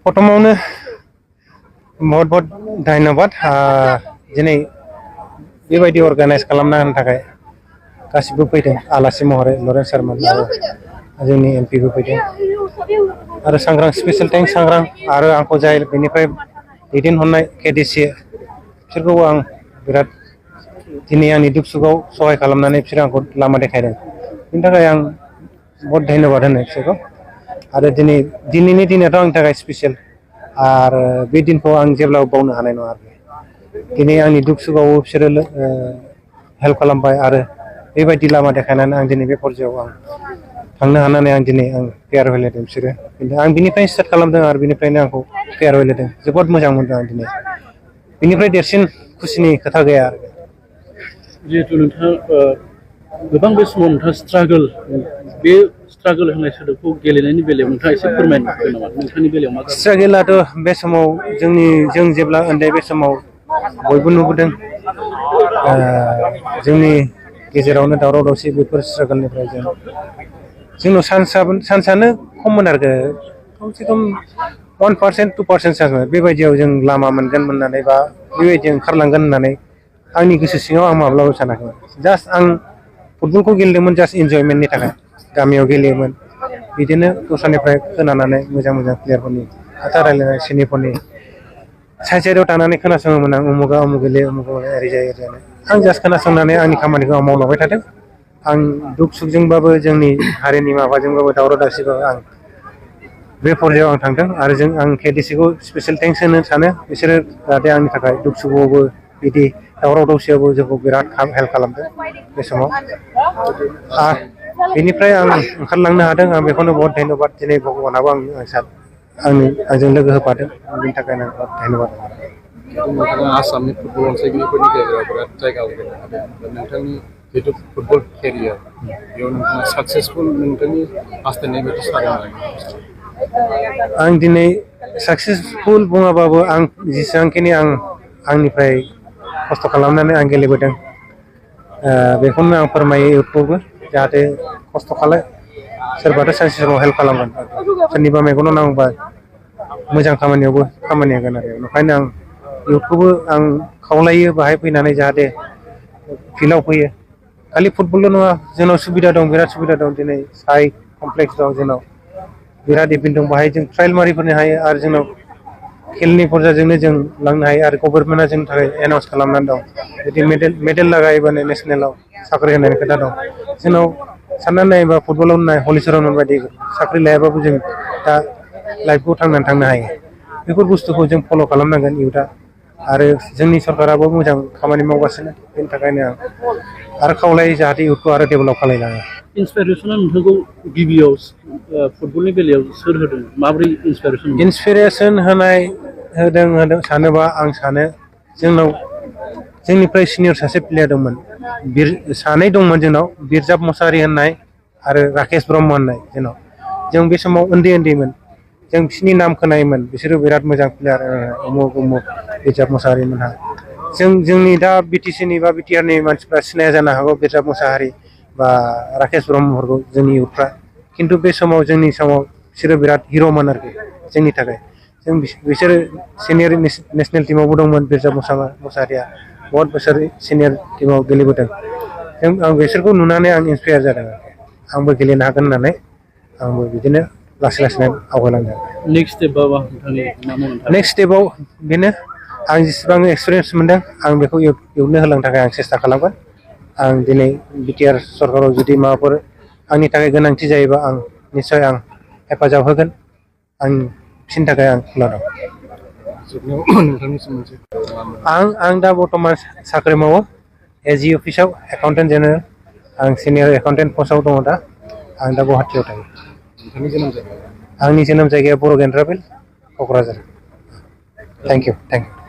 प्रथमावनो बहुत बहुत धन्यबाद दिनै बेबायदि अर्गानाइज खालामना होनो थाखाय गासिबो फैदों आलासि महरै लरेन्स सारमोन आरो जोंनि एमपिबो फैदों आरो सांग्रां स्पेशल थेंक्स सांग्रां आरो आंखौ जाय बेनिफ्राय दैदेनहरनाय केडिसि बिसोरखौ आं बिराद दिनै आंनि दुख सुखआव सहाय खालामनानै बिसोर आंखौ लामा देखायदों बेनि थाखाय आं बहुत धन्यबाद होनो बिसोरखौ आरो दिनैनि दिनाथ' आंनि थाखाय स्पेशल आरो बे दिनखौ आं जेब्लाबो बावनो हानाय नङा आरो दिनै आंनि दुख सुखआव बिसोरो हेल्प खालामबाय आरो बेबायदि लामा देखायनानै आं दिनै बे पर्यायाव आं थांनो हानानै आं दिनै आं फेयारवेल होदों बिसोरो आं बिनिफ्रायनो स्टार्ट खालामदों आरो बिनिफ्रायनो आंखौ फेयारवेल होदों जोबोद मोजां मोनदों आं दिनै बिनिफ्राय देरसिन खुसिनि खोथा गैया आरो जिहेतु नोंथाङा गोबां बे समाव नोंथाङा स्ट्रागोल होननाय सोदोबखौ गेलेनायनि बेलायाव नोंथाङा एसे फोरमायनो हागोन नामा नोंथांनि बेलायाव मा स्ट्रागोलाथ' बे समाव जों जेब्ला उन्दै बे समाव बयबो नुबोदों जोंनि गेजेरावनो दावराव दावसि बेफोर स्ट्रागोलनिफ्राय जोंनाव चान्सआनो खममोन आरो खमसे खम 1% 2% चान्समोन बेबायदियाव जों लामा मोनगोन होननानै बा बेबायदि ओंखारलांगोन होननानै आंनि गोसो सिङाव आं माब्लाबा सानाखैमोन जास्ट आं फुटबलखौ गेलेदोंमोन जास्ट इन्जयमेन्टनि थाखाय गामियाव गेलेयोमोन बिदिनो दस्रानिफ्राय खोनानानै मोजां मोजां प्लेयारफोरनि खोथा रायलायनाय सिनियरफोरनि साइडआव थानानै खोनासङोमोन आं उमुगा उमुग गेलेयो उमुगा ओरै जायो ओरै जायो आं जास्ट खोनासंनानै आंनि खामानिखौ आं मावलांबाय थादों आं दुख सुखजोंबाबो जोंनि हारिनि माबाजोंबाबो दावराव दावसिबाबो आं बे पर्यायाव आं थांदों आरो आं केडिसिखौ स्पेसियेल थेंक्स होनो सानो बिसोरो जाहाथे आंनि थाखाय दुख सुखआवबो बिदि दावराव दावसियावबो जोंखौ बिराद हेल्प खालामदों बे समाव बेनिफ्राय आं ओंखारलांनो हादों आं बेखौनो बहुत धन्यबाद दिनै भगबानाबो आंजों लोगो होफादों बेनि थाखायनो आं धन्यबाद नोंथाङा आसामनि फुटबल अनसायगिरिफोरनि गेजेराव बिराद जायगा आवग्रिनो हादों नोंथांनि जिहेतु फुटबल केरियार बेयाव नोंथाङा साक्सेसफुल नोंथांनि हास्थायनाय बायदि जादों आं दिनै साक्सेसफुल बुङाबाबो आं जेसेबांखिनि आंनिफ्राय खस्थ' खालामनानै आं गेलेबोदों बेखौनो आं फोरमायो इउथखौबो जाहाथे खस्थ' खालाय सोरबाथ' सानसे समाव हेल्प खालामगोन सोरनिबा मेगनाव नांबा मोजां खामानियावबो खामानि होगोन आरो ओंखायनो आं इउथखौबो आं खावलायो बाहाय फैनानै जाहाथे फिल्डआव फैयो खालि फुटबलल' नङा जोंनाव सुबिदा दं बिराद सुबिदा दं दिनै साइ कमप्लेक्स दं जोंनाव बिराद इभेन्ट दं बाहाय जों ट्रायल मारिफोरनो हायो आरो जोंनाव खेलनि फरजाजोंनो जों लांनो हायो आरो गभर्नमेन्टआ जोंनि थाखाय एनाउन्स खालामनानै दं जुदि मेडेल लागायोबानो नेसनेलाव साख्रि होनायनि खोथा दं जोंनाव साननानै नायोबा फुटबलाव नाय हलिचरन बायदि साख्रि लायाबाबो जों दा लाइफखौ थांनानै थांनो हायो बेफोर बुस्थुखौ जों फल' खालामनांगोन इउथआ आरो जोंनि सरकाराबो मोजां खामानि मावगासिनो बेनि थाखायनो आं आरो खावलायो जाहाथे इउथखौ आरो डेभेलप खालायलाङो इन्सपिरेसना नोंथांखौ गिबियाव फुटबलनि बेलायाव सोर होदों माबोरै इन्सपिरेसन होदों सानोबा आं सानो जोंनिफ्राय सिनियर सासे प्लेयार दंमोन सानै दंमोन जोंनाव बिरजाब मसाहारि होननाय आरो राकेश ब्रह्म होननाय जों बे समाव उन्दैमोन जों बिसोरनि नाम खोनायोमोन बिसोरो बिराद मोजां प्लेयार उमुग बिरजाब मसाहारि मोनहा जोंनि दा बिटिसिनि बा बिटिआरनि मानसिफ्रा सिनाया जानो हागौ बिरजाब मसाहारि बा राकेश ब्रह्मफोरखौ जोंनि इउथफ्रा खिन्थु बे समाव जोंनि समाव बिसोरो बिराद हिर'मोन आरोखि जोंनि थाखाय बिसोरो सिनियर नेसनेल टीमावबो दंमोन बिरजाब मसाहारिया बहुत बोसोर सिनियर टीमाव गेलेबोदों आं बिसोरखौ नुनानै आं इन्सपायार जादों आंबो गेलेनो हागोन होननानै आंबो बिदिनो लासै लासैनो आवगायलांदों नेक्स्ट स्टेपआव बेनो आं जेसेबां एक्सपिरियेन्स मोनदों आं बेखौ इउथनो होलांनो थाखाय आं सेस्था खालामगोन आं दिनै बिटिआर सरकाराव जुदि माबाफोर आंनि थाखाय गोनांथि जायोबा आं निस्सय आं हेफाजाब होगोन आं बिसोरनि थाखाय आं खुला दं आं दा बर्थमान साख्रि मावो एजि अफिसाव एकाउन्टेन्ट जेनेरेल आं सिनियर एकाउन्टेन्ट पस्टआव दङ दा आं दा गुवाहाटियाव थायो आंनि जोनोम जायगाया बर' गेन्द्राबिल क'क्राझार थेंक इउ